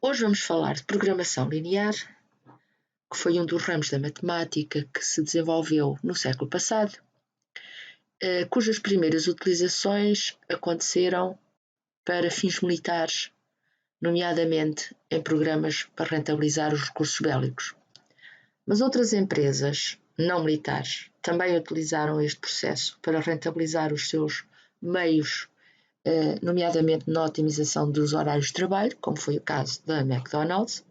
Hoje vamos falar de programação linear, que foi um dos ramos da matemática que se desenvolveu no século passado, cujas primeiras utilizações aconteceram para fins militares, nomeadamente em programas para rentabilizar os recursos bélicos. Mas outras empresas não militares também utilizaram este processo para rentabilizar os seus meios, nomeadamente na otimização dos horários de trabalho, como foi o caso da McDonald's,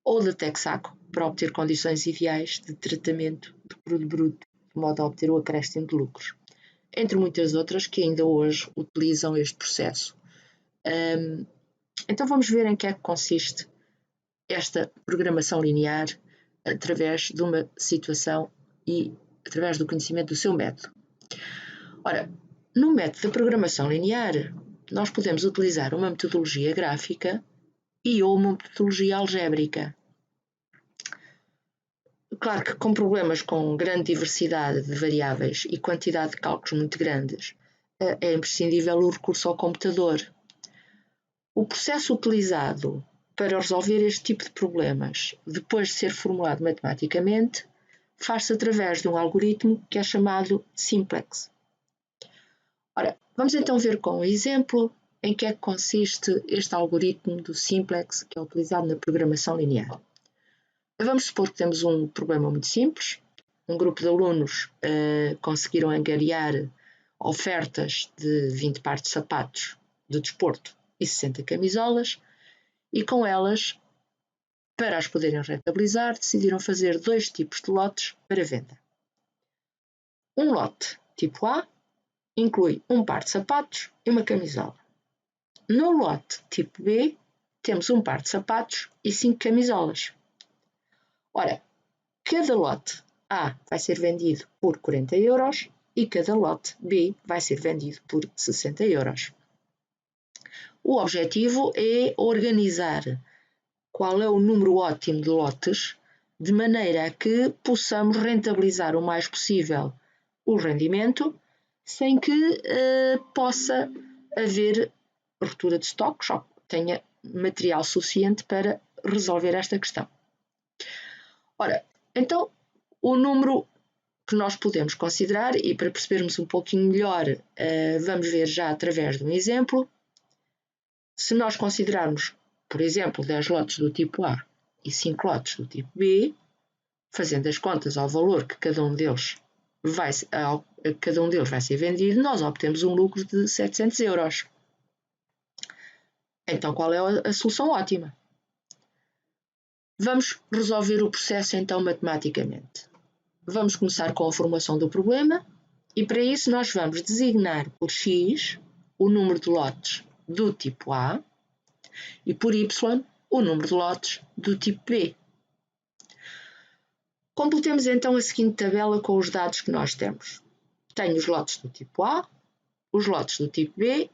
ou da Texaco, para obter condições ideais de tratamento do produto bruto, de modo a obter o acréscimo de lucros, entre muitas outras que ainda hoje utilizam este processo. Então vamos ver em que é que consiste esta programação linear através de uma situação e através do conhecimento do seu método. Ora, no método da programação linear, nós podemos utilizar uma metodologia gráfica e ou uma metodologia algébrica. Claro que com problemas com grande diversidade de variáveis e quantidade de cálculos muito grandes, é imprescindível o recurso ao computador. O processo utilizado para resolver este tipo de problemas, depois de ser formulado matematicamente, faz-se através de um algoritmo que é chamado simplex. Ora, vamos então ver com um exemplo em que é que consiste este algoritmo do simplex que é utilizado na programação linear. Vamos supor que temos um problema muito simples. Um grupo de alunos conseguiram angariar ofertas de 20 pares de sapatos de desporto e 60 camisolas e com elas, para as poderem rentabilizar, decidiram fazer dois tipos de lotes para venda. Um lote tipo A inclui um par de sapatos e uma camisola. No lote tipo B, temos um par de sapatos e 5 camisolas. Ora, cada lote A vai ser vendido por 40 euros e cada lote B vai ser vendido por 60 euros. O objetivo é organizar qual é o número ótimo de lotes, de maneira a que possamos rentabilizar o mais possível o rendimento, sem que possa haver ruptura de estoques ou tenha material suficiente para resolver esta questão. Ora, então, o número que nós podemos considerar, e para percebermos um pouquinho melhor, vamos ver já através de um exemplo. Se nós considerarmos, por exemplo, 10 lotes do tipo A e 5 lotes do tipo B, fazendo as contas ao valor que cada um deles vai ser vendido, nós obtemos um lucro de 700 euros. Então, qual é a solução ótima? Vamos resolver o processo então matematicamente. Vamos começar com a formulação do problema e para isso nós vamos designar por x o número de lotes do tipo A e por y o número de lotes do tipo B. Completemos então a seguinte tabela com os dados que nós temos. Tenho os lotes do tipo A, os lotes do tipo B.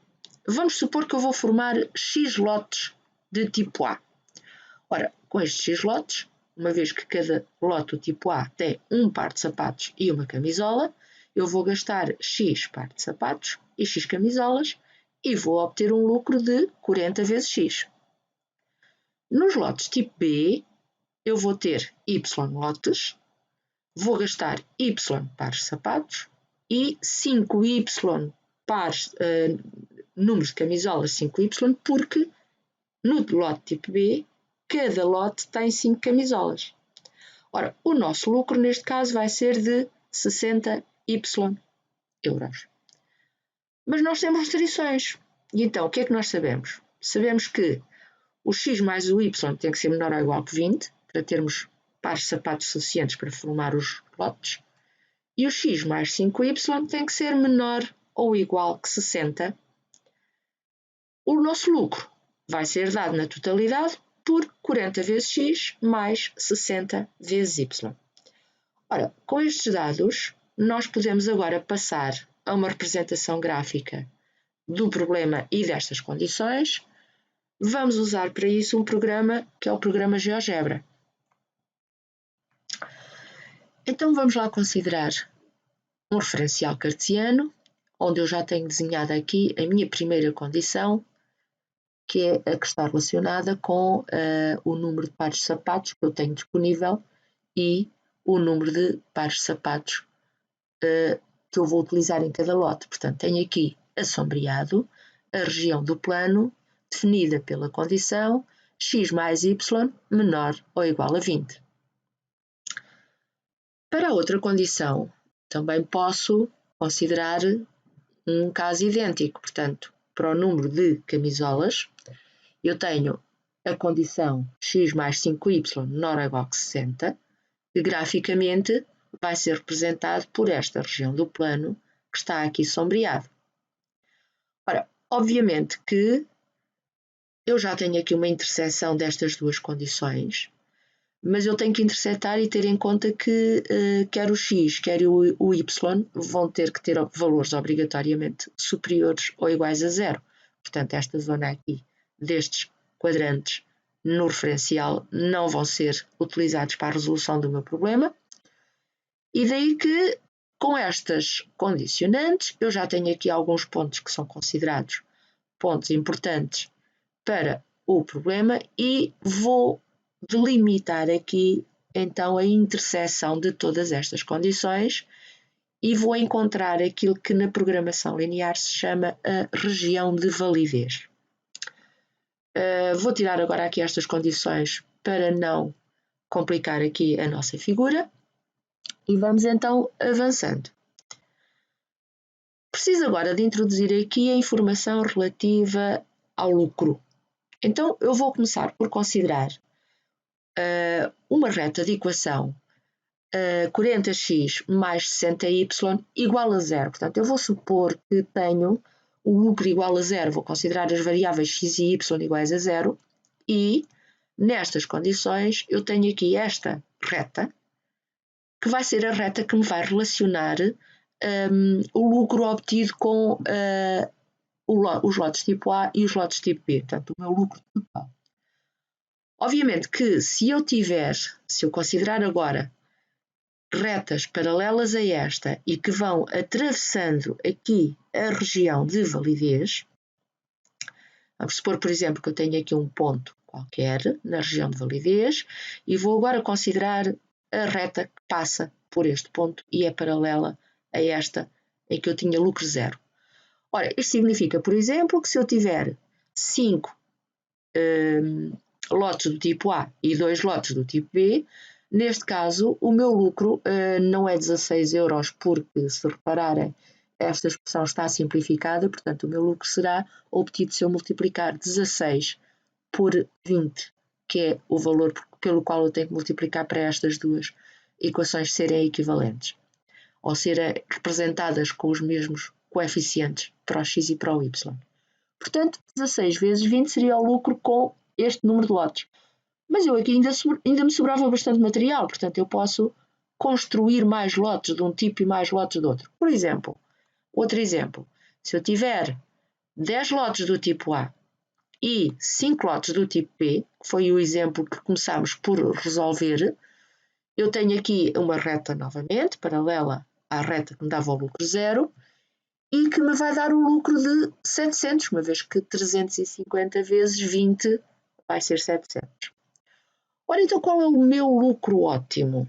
Vamos supor que eu vou formar x lotes de tipo A. Ora, com estes x lotes, uma vez que cada lote do tipo A tem um par de sapatos e uma camisola, eu vou gastar x par de sapatos e x camisolas e vou obter um lucro de 40 vezes x. Nos lotes tipo B, eu vou ter y lotes, vou gastar y pares de sapatos e 5y pares, números de camisolas 5y, porque no lote tipo B, cada lote tem 5 camisolas. Ora, o nosso lucro neste caso vai ser de 60y euros. Mas nós temos restrições. E então, o que é que nós sabemos? Sabemos que o x mais o y tem que ser menor ou igual que 20, para termos pares de sapatos suficientes para formar os lotes. E o x mais 5y tem que ser menor ou igual que 60. O nosso lucro vai ser dado na totalidade por 40 vezes x mais 60 vezes y. Ora, com estes dados, nós podemos agora passar a uma representação gráfica do problema e destas condições. Vamos usar para isso um programa que é o programa GeoGebra. Então vamos lá considerar um referencial cartesiano, onde eu já tenho desenhado aqui a minha primeira condição, que é a que está relacionada com o número de pares de sapatos que eu tenho disponível e o número de pares de sapatos que eu vou utilizar em cada lote. Portanto, tenho aqui assombreado a região do plano definida pela condição x mais y menor ou igual a 20. Para a outra condição, também posso considerar um caso idêntico. Portanto, para o número de camisolas, eu tenho a condição x mais 5y menor ou igual a 60, que graficamente vai ser representado por esta região do plano que está aqui sombreado. Ora, obviamente que eu já tenho aqui uma interseção destas duas condições, mas eu tenho que intersetar e ter em conta que quer o x, quer o y vão ter que ter valores obrigatoriamente superiores ou iguais a zero. Portanto, esta zona aqui destes quadrantes no referencial não vão ser utilizados para a resolução do meu problema. E daí que, com estas condicionantes, eu já tenho aqui alguns pontos que são considerados pontos importantes para o problema e vou delimitar aqui então a interseção de todas estas condições e vou encontrar aquilo que na programação linear se chama a região de validez. Vou tirar agora aqui estas condições para não complicar aqui a nossa figura e vamos então avançando. Preciso agora de introduzir aqui a informação relativa ao lucro. Então eu vou começar por considerar uma reta de equação 40x mais 60y igual a zero. Portanto, eu vou supor que tenho o lucro igual a zero, vou considerar as variáveis x e y iguais a zero e, nestas condições, eu tenho aqui esta reta, que vai ser a reta que me vai relacionar o lucro obtido com os lotes tipo A e os lotes tipo B, portanto, o meu lucro total. Obviamente que se eu considerar agora retas paralelas a esta e que vão atravessando aqui a região de validez, vamos supor, por exemplo, que eu tenho aqui um ponto qualquer na região de validez e vou agora considerar a reta que passa por este ponto e é paralela a esta em que eu tinha lucro zero. Ora, isto significa, por exemplo, que se eu tiver 5 lotes do tipo A e 2 lotes do tipo B, neste caso o meu lucro não é 16 euros porque, se repararem, esta expressão está simplificada, portanto o meu lucro será obtido se eu multiplicar 16 por 20, que é o valor pelo qual eu tenho que multiplicar para estas duas equações serem equivalentes, ou serem representadas com os mesmos coeficientes para o x e para o y. Portanto, 16 vezes 20 seria o lucro com este número de lotes. Mas eu aqui ainda me sobrava bastante material, portanto eu posso construir mais lotes de um tipo e mais lotes de outro. Por exemplo, outro exemplo, se eu tiver 10 lotes do tipo A e 5 lotes do tipo B, que foi o exemplo que começámos por resolver, eu tenho aqui uma reta novamente, paralela à reta que me dava o lucro zero, e que me vai dar um lucro de 700, uma vez que 350 vezes 20 vai ser 700. Ora, então qual é o meu lucro ótimo?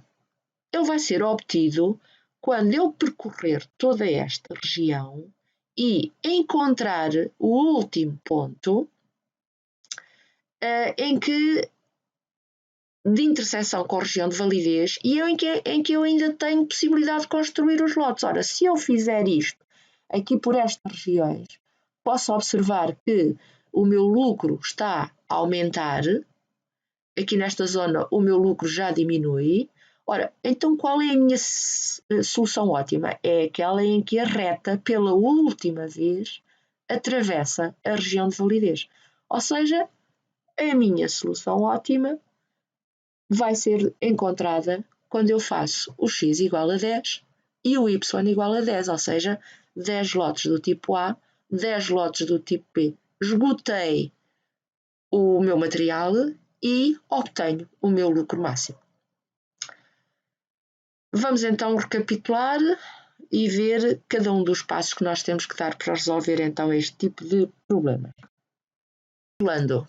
Ele vai ser obtido quando eu percorrer toda esta região e encontrar o último ponto de interseção com a região de validez e em que eu ainda tenho possibilidade de construir os lotes. Ora, se eu fizer isto aqui por estas regiões, posso observar que o meu lucro está a aumentar. Aqui nesta zona o meu lucro já diminui. Ora, então qual é a minha solução ótima? É aquela em que a reta, pela última vez, atravessa a região de validez. Ou seja, a minha solução ótima vai ser encontrada quando eu faço o x igual a 10 e o y igual a 10, ou seja, 10 lotes do tipo A, 10 lotes do tipo B. Esgotei o meu material e obtenho o meu lucro máximo. Vamos então recapitular e ver cada um dos passos que nós temos que dar para resolver então este tipo de problema. Recapitulando,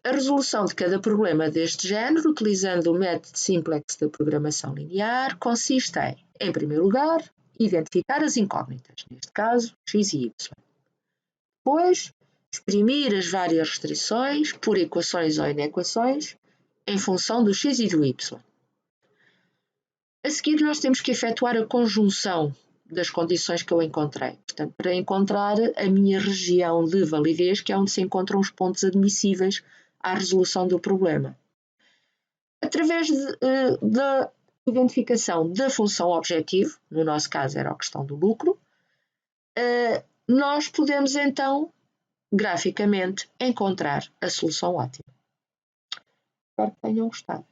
a resolução de cada problema deste género, utilizando o método simplex de programação linear, consiste em primeiro lugar, identificar as incógnitas, neste caso, x e y. Depois, exprimir as várias restrições por equações ou inequações em função do x e do y. A seguir, nós temos que efetuar a conjunção das condições que eu encontrei. Portanto, para encontrar a minha região de validez, que é onde se encontram os pontos admissíveis à resolução do problema. Através da identificação da função objetivo, no nosso caso era a questão do lucro, nós podemos então, graficamente, encontrar a solução ótima. Espero que tenham gostado.